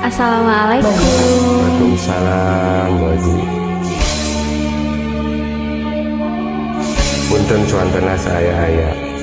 Assalamualaikum. Waalaikumsalam, Bu Haji. Punten suantana saya aya.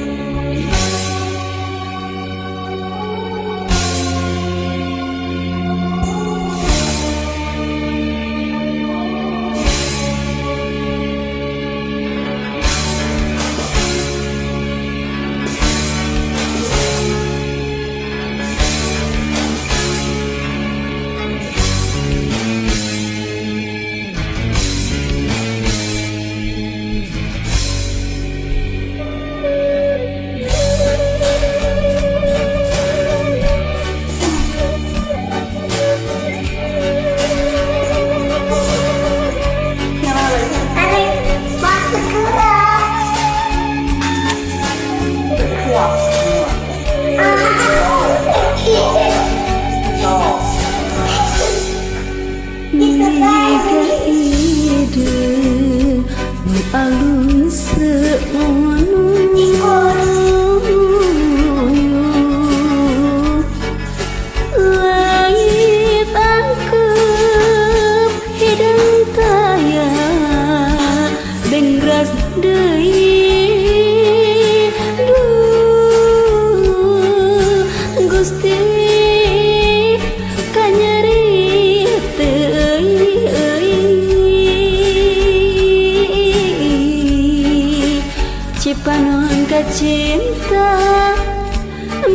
Alun seono langit angkep hidang taya bengras deui duh Gusti kanyeri Cipanon ka cinta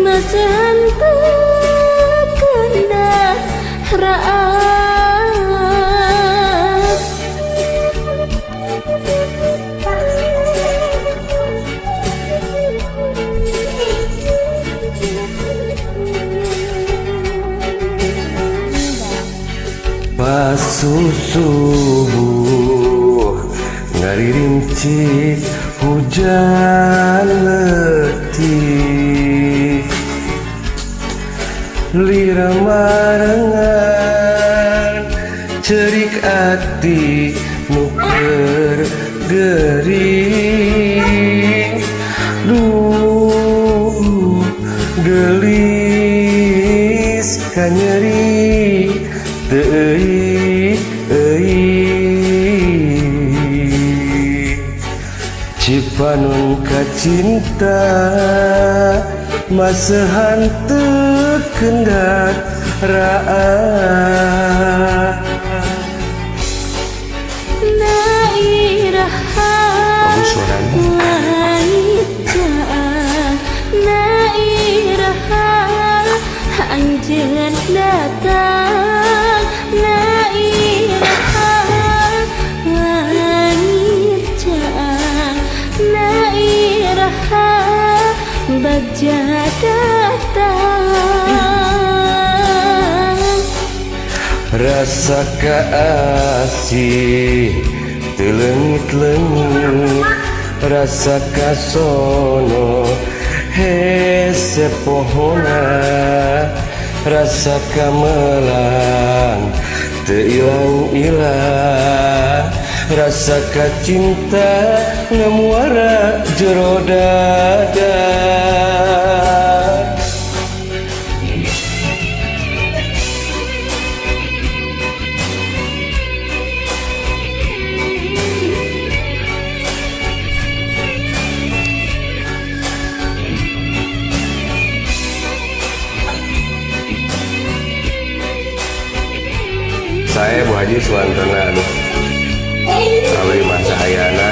masa hantu kena raat Pas subuh ngaririmcik hujan letih lira marengan cerik ati nuker gering duh gelis kanyeri teuing Cipanon ka cinta masa hanteu kendat raat nairaha wanita nairaha anjeun datang nairaha nairaha bagja datang rasa kaasih teu leungit-leungit rasa kasono hese pohona rasa kamelang teu ilang-ilang rasa cinta ngamuara jero dada Saya Bu Haji Suantana abdi masa hayana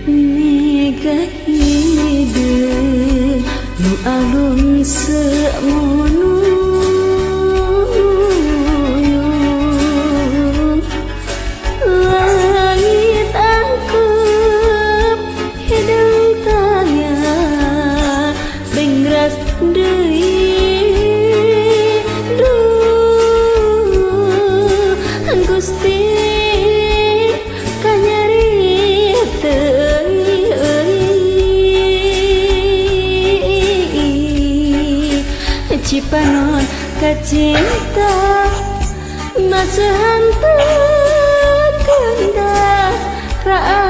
mega hideung nu alun semono langit angkep hidang taya bengras deui duh Gusti kanyeri teuing kacinta masehanteu kendah raat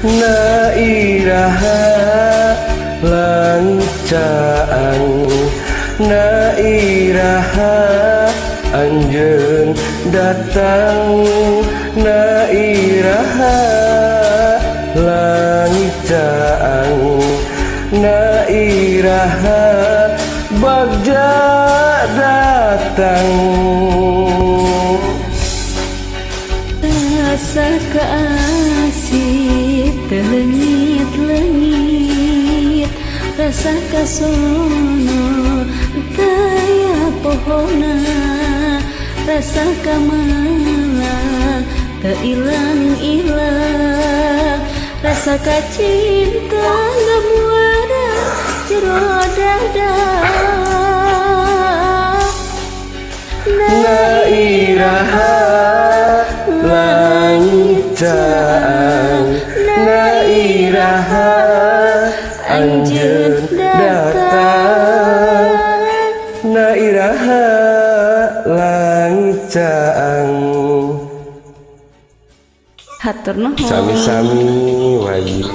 na iraha lancaan na iraha anjeun datang na iraha lancaan na iraha bagja datang rasa keasih telengit-lengit rasa kasono daya pohona rasa kamalang teilang-ilang rasa kacinta ngamuara jero dada na iraha lancaan na iraha anjeun datang na iraha lancaan hatur nuhun sami-sami wajib